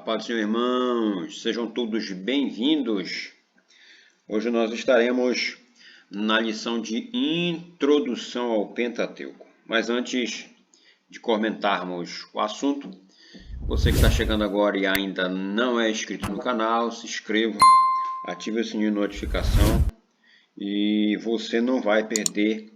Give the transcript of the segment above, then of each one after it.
A paz do Senhor, irmãos, sejam todos bem-vindos. Hoje nós estaremos na lição de introdução ao Pentateuco. Mas antes de comentarmos o assunto, você que está chegando agora e ainda não é inscrito no canal, se inscreva, ative o sininho de notificação e você não vai perder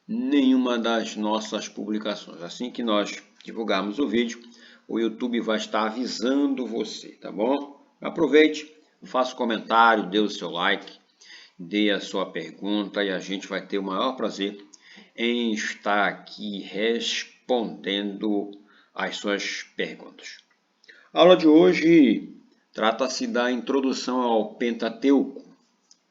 nenhuma das nossas publicações. Assim que nós divulgarmos o vídeo, o YouTube vai estar avisando você, tá bom? Aproveite, faça um comentário, dê o seu like, dê a sua pergunta e a gente vai ter o maior prazer em estar aqui respondendo as suas perguntas. A aula de hoje trata-se da introdução ao Pentateuco,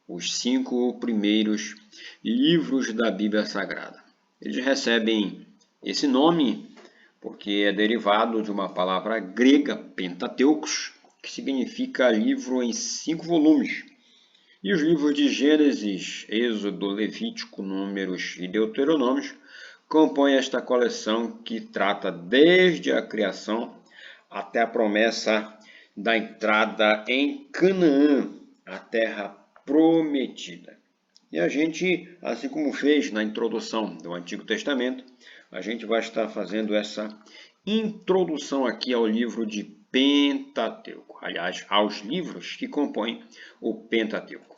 os 5 primeiros livros da Bíblia Sagrada. Eles recebem esse nome porque é derivado de uma palavra grega, Pentateucos, que significa livro em 5 volumes. E os livros de Gênesis, Êxodo, Levítico, Números e Deuteronômios compõem esta coleção que trata desde a criação até a promessa da entrada em Canaã, a terra prometida. E a gente, assim como fez na introdução do Antigo Testamento, a gente vai estar fazendo essa introdução aqui ao livro de Pentateuco, aliás, aos livros que compõem o Pentateuco.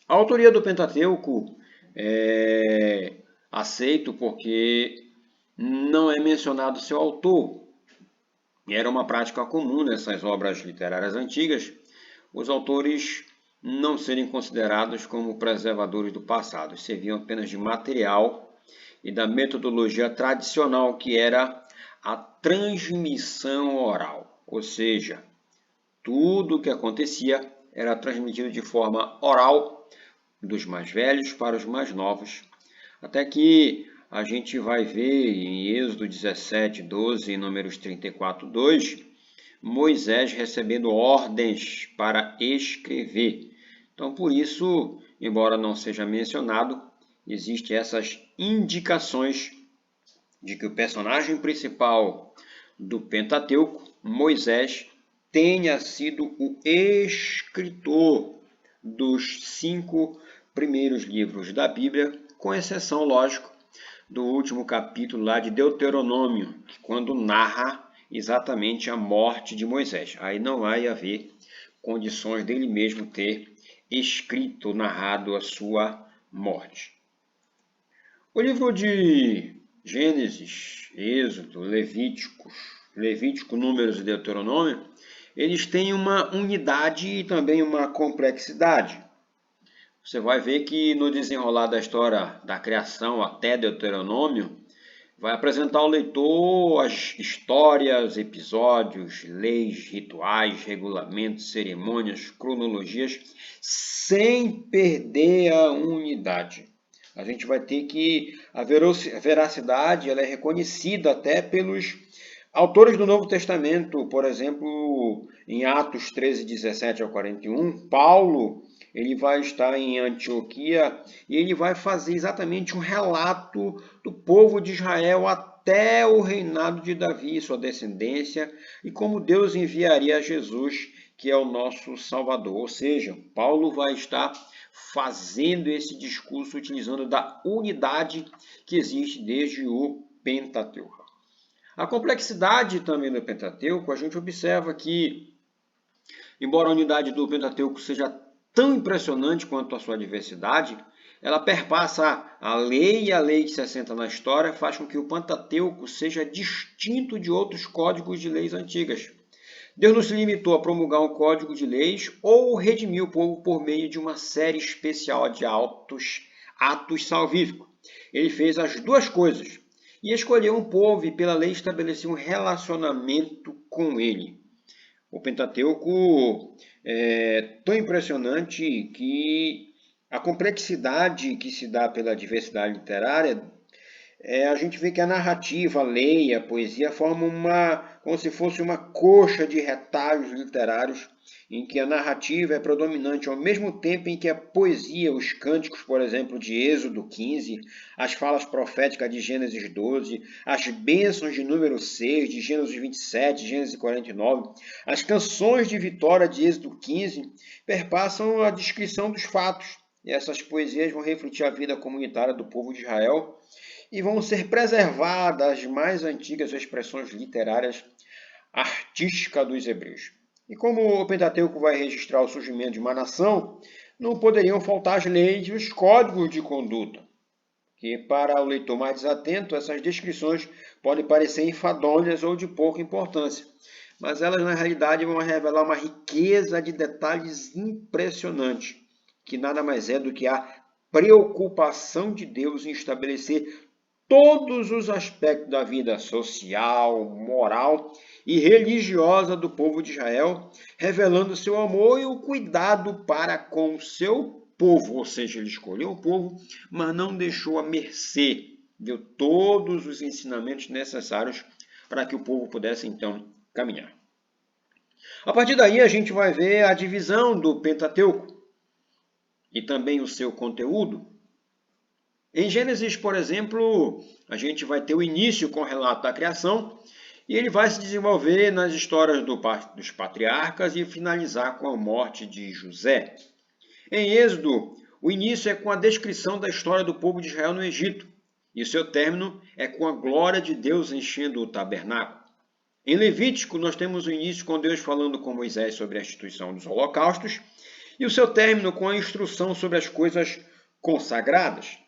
A autoria do Pentateuco é aceito porque não é mencionado seu autor. Era uma prática comum nessas obras literárias antigas, os autores não serem considerados como preservadores do passado, serviam apenas de material e da metodologia tradicional, que era a transmissão oral, ou seja, tudo o que acontecia era transmitido de forma oral, dos mais velhos para os mais novos, até que a gente vai ver em Êxodo 17, 12 e Números 34, 2, Moisés recebendo ordens para escrever. Então, por isso, embora não seja mencionado, existem essas indicações de que o personagem principal do Pentateuco, Moisés, tenha sido o escritor dos 5 primeiros livros da Bíblia, com exceção, lógico, do último capítulo lá de Deuteronômio, que quando narra exatamente a morte de Moisés. Aí não vai haver condições dele mesmo ter escrito, narrado a sua morte. O livro de Gênesis, Êxodo, Levítico, Números e Deuteronômio, eles têm uma unidade e também uma complexidade. Você vai ver que no desenrolar da história da criação até Deuteronômio, vai apresentar ao leitor as histórias, episódios, leis, rituais, regulamentos, cerimônias, cronologias, sem perder a unidade. A gente vai ter que a veracidade ela é reconhecida até pelos autores do Novo Testamento. Por exemplo, em Atos 13, 17 ao 41, Paulo ele vai estar em Antioquia e ele vai fazer exatamente um relato do povo de Israel até o reinado de Davi, sua descendência, e como Deus enviaria Jesus, que é o nosso Salvador. Ou seja, Paulo vai estar fazendo esse discurso utilizando da unidade que existe desde o Pentateuco. A complexidade também do Pentateuco, a gente observa que, embora a unidade do Pentateuco seja tão impressionante quanto a sua diversidade, ela perpassa a lei e a lei que se assenta na história faz com que o Pentateuco seja distinto de outros códigos de leis antigas. Deus não se limitou a promulgar um código de leis ou redimir o povo por meio de uma série especial de atos salvíficos. Ele fez as duas coisas e escolheu um povo e pela lei estabeleceu um relacionamento com ele. O Pentateuco é tão impressionante que a complexidade que se dá pela diversidade literária a gente vê que a narrativa, a lei, a poesia formam como se fosse uma coxa de retalhos literários em que a narrativa é predominante ao mesmo tempo em que a poesia, os cânticos, por exemplo, de Êxodo 15, as falas proféticas de Gênesis 12, as bênçãos de número 6, de Gênesis 27, Gênesis 49, as canções de vitória de Êxodo 15, perpassam a descrição dos fatos. E essas poesias vão refletir a vida comunitária do povo de Israel e vão ser preservadas as mais antigas expressões literárias artísticas dos hebreus. E como o Pentateuco vai registrar o surgimento de uma nação, não poderiam faltar as leis e os códigos de conduta, que para o leitor mais desatento, essas descrições podem parecer enfadonhas ou de pouca importância, mas elas na realidade vão revelar uma riqueza de detalhes impressionantes, que nada mais é do que a preocupação de Deus em estabelecer todos os aspectos da vida social, moral e religiosa do povo de Israel, revelando seu amor e o cuidado para com o seu povo. Ou seja, ele escolheu o povo, mas não deixou à mercê. Deu todos os ensinamentos necessários para que o povo pudesse, então, caminhar. A partir daí, a gente vai ver a divisão do Pentateuco e também o seu conteúdo. Em Gênesis, por exemplo, a gente vai ter o início com o relato da criação e ele vai se desenvolver nas histórias dos patriarcas e finalizar com a morte de José. Em Êxodo, o início é com a descrição da história do povo de Israel no Egito e o seu término é com a glória de Deus enchendo o tabernáculo. Em Levítico, nós temos o início com Deus falando com Moisés sobre a instituição dos holocaustos e o seu término com a instrução sobre as coisas consagradas.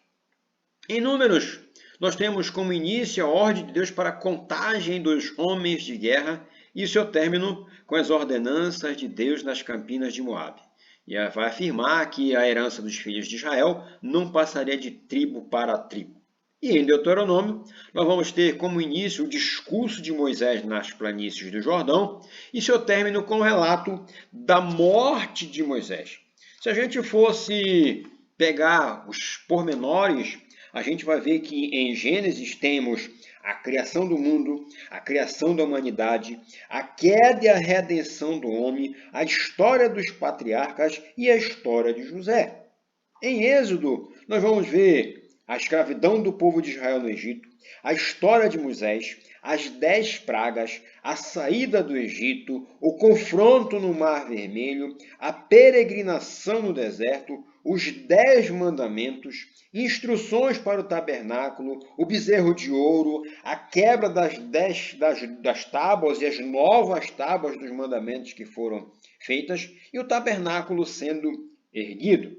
Em Números, nós temos como início a ordem de Deus para a contagem dos homens de guerra e o seu término com as ordenanças de Deus nas campinas de Moabe. E vai afirmar que a herança dos filhos de Israel não passaria de tribo para tribo. E em Deuteronômio, nós vamos ter como início o discurso de Moisés nas planícies do Jordão e seu término com o relato da morte de Moisés. Se a gente fosse pegar os pormenores, a gente vai ver que em Gênesis temos a criação do mundo, a criação da humanidade, a queda e a redenção do homem, a história dos patriarcas e a história de José. Em Êxodo, nós vamos ver a escravidão do povo de Israel no Egito, a história de Moisés, as 10 pragas, a saída do Egito, o confronto no Mar Vermelho, a peregrinação no deserto, os 10 mandamentos, instruções para o tabernáculo, o bezerro de ouro, a quebra das tábuas e as novas tábuas dos mandamentos que foram feitas e o tabernáculo sendo erguido.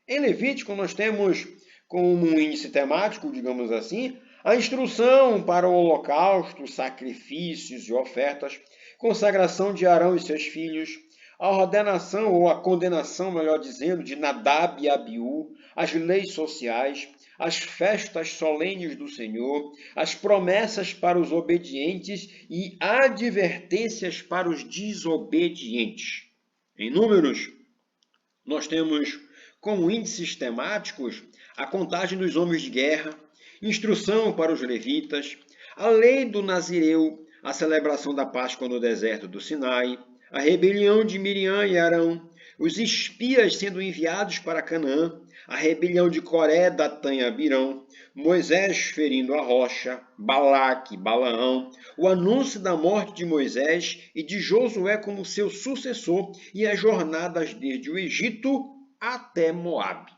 Em Levítico, nós temos como um índice temático, digamos assim, a instrução para o holocausto, sacrifícios e ofertas, consagração de Arão e seus filhos, a ordenação ou a condenação, melhor dizendo, de Nadab e Abiú, as leis sociais, as festas solenes do Senhor, as promessas para os obedientes e advertências para os desobedientes. Em Números, nós temos como índices temáticos a contagem dos homens de guerra, instrução para os levitas, a lei do Nazireu, a celebração da Páscoa no deserto do Sinai, a rebelião de Miriam e Arão, os espias sendo enviados para Canaã, a rebelião de Coré, Datã e Abirão, Moisés ferindo a rocha, Balaque, Balaão, o anúncio da morte de Moisés e de Josué como seu sucessor e as jornadas desde o Egito até Moabe.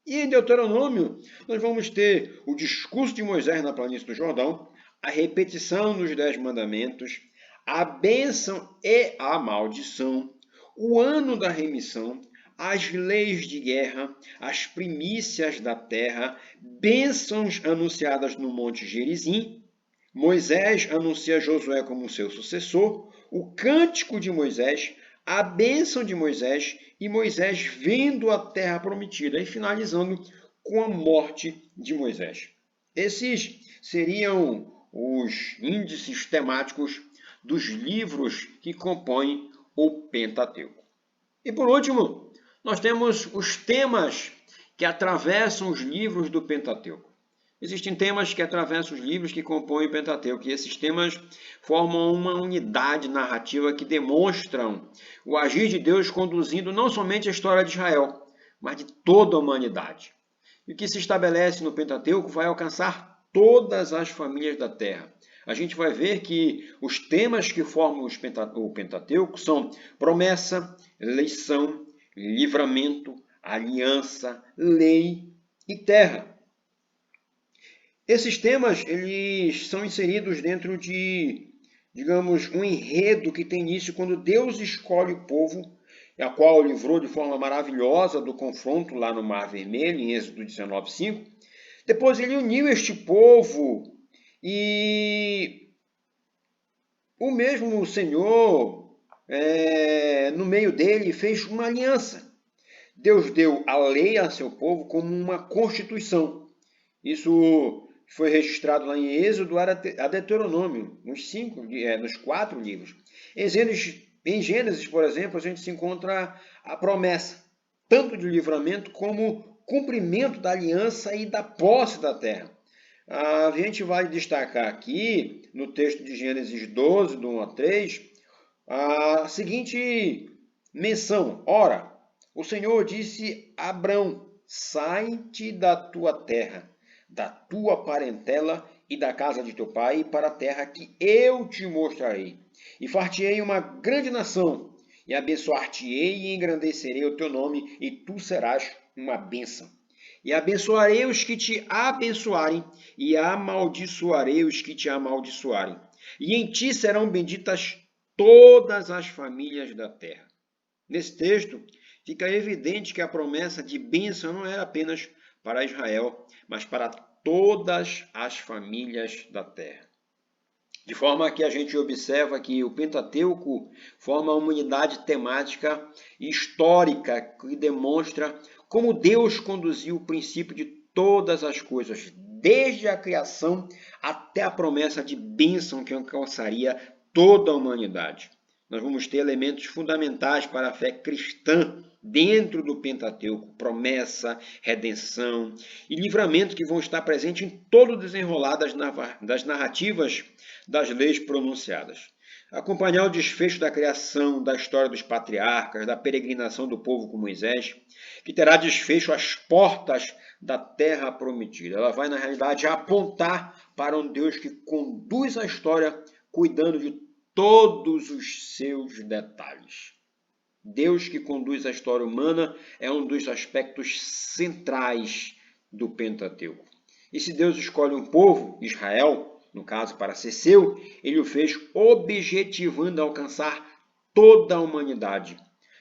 E em Deuteronômio, nós vamos ter o discurso de Moisés na planície do Jordão, a repetição dos 10 mandamentos, a bênção e a maldição, o ano da remissão, as leis de guerra, as primícias da terra, bênçãos anunciadas no Monte Gerizim, Moisés anuncia Josué como seu sucessor, o cântico de Moisés, a bênção de Moisés e Moisés vendo a terra prometida e finalizando com a morte de Moisés. Esses seriam os índices temáticos dos livros que compõem o Pentateuco. E por último, nós temos os temas que atravessam os livros do Pentateuco. Existem temas que atravessam os livros que compõem o Pentateuco, e esses temas formam uma unidade narrativa que demonstram o agir de Deus conduzindo não somente a história de Israel, mas de toda a humanidade. E o que se estabelece no Pentateuco vai alcançar todas as famílias da terra. A gente vai ver que os temas que formam o Pentateuco são promessa, eleição, livramento, aliança, lei e terra. Esses temas, eles são inseridos dentro de, digamos, um enredo que tem início quando Deus escolhe o povo, a qual livrou de forma maravilhosa do confronto lá no Mar Vermelho, em Êxodo 19:5. Depois ele uniu este povo e o mesmo Senhor, no meio dele, fez uma aliança. Deus deu a lei a seu povo como uma constituição. Isso foi registrado lá em Êxodo a Deuteronômio, nos 4 livros. Em Gênesis, por exemplo, a gente se encontra a promessa, tanto de livramento como cumprimento da aliança e da posse da terra. A gente vai destacar aqui, no texto de Gênesis 12, do 1 a 3, a seguinte menção. Ora, o Senhor disse a Abrão, sai-te da tua terra, da tua parentela e da casa de teu pai, para a terra que eu te mostrarei. E far-te-ei uma grande nação, e abençoar-te-ei e engrandecerei o teu nome, e tu serás uma bênção. E abençoarei os que te abençoarem, e amaldiçoarei os que te amaldiçoarem. E em ti serão benditas todas as famílias da terra. Nesse texto, fica evidente que a promessa de bênção não era apenas para Israel, mas para todas as famílias da terra. De forma que a gente observa que o Pentateuco forma uma unidade temática e histórica que demonstra como Deus conduziu o princípio de todas as coisas, desde a criação até a promessa de bênção que alcançaria toda a humanidade. Nós vamos ter elementos fundamentais para a fé cristã dentro do Pentateuco, promessa, redenção e livramento que vão estar presentes em todo o desenrolar das narrativas das leis pronunciadas. Acompanhar o desfecho da criação, da história dos patriarcas, da peregrinação do povo com Moisés, que terá desfecho às portas da terra prometida. Ela vai, na realidade, apontar para um Deus que conduz a história cuidando de todos os seus detalhes. Deus que conduz a história humana é um dos aspectos centrais do Pentateuco. E se Deus escolhe um povo, Israel, no caso para ser seu, ele o fez objetivando alcançar toda a humanidade.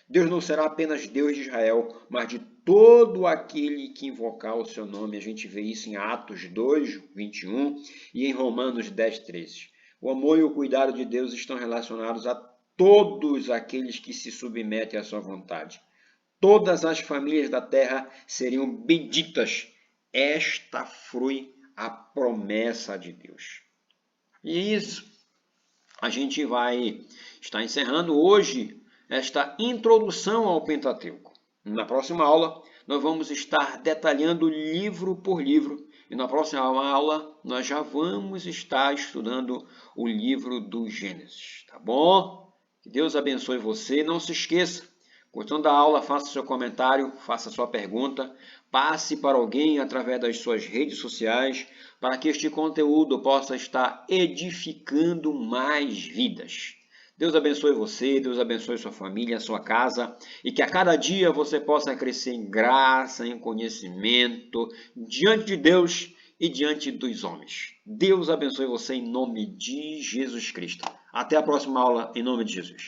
Deus não será apenas Deus de Israel, mas de todo aquele que invocar o seu nome. A gente vê isso em Atos 2, 21 e em Romanos 10, 13. O amor e o cuidado de Deus estão relacionados a todos aqueles que se submetem à sua vontade. Todas as famílias da terra seriam benditas. Esta foi a promessa de Deus. E isso, a gente vai estar encerrando hoje esta introdução ao Pentateuco. Na próxima aula, nós vamos estar detalhando livro por livro. E na próxima aula, nós já vamos estar estudando o livro do Gênesis. Tá bom? Que Deus abençoe você. Não se esqueça, gostando da aula, faça seu comentário, faça sua pergunta, passe para alguém através das suas redes sociais, para que este conteúdo possa estar edificando mais vidas. Deus abençoe você, Deus abençoe sua família, sua casa, e que a cada dia você possa crescer em graça, em conhecimento, diante de Deus e diante dos homens. Deus abençoe você em nome de Jesus Cristo. Até a próxima aula, em nome de Jesus.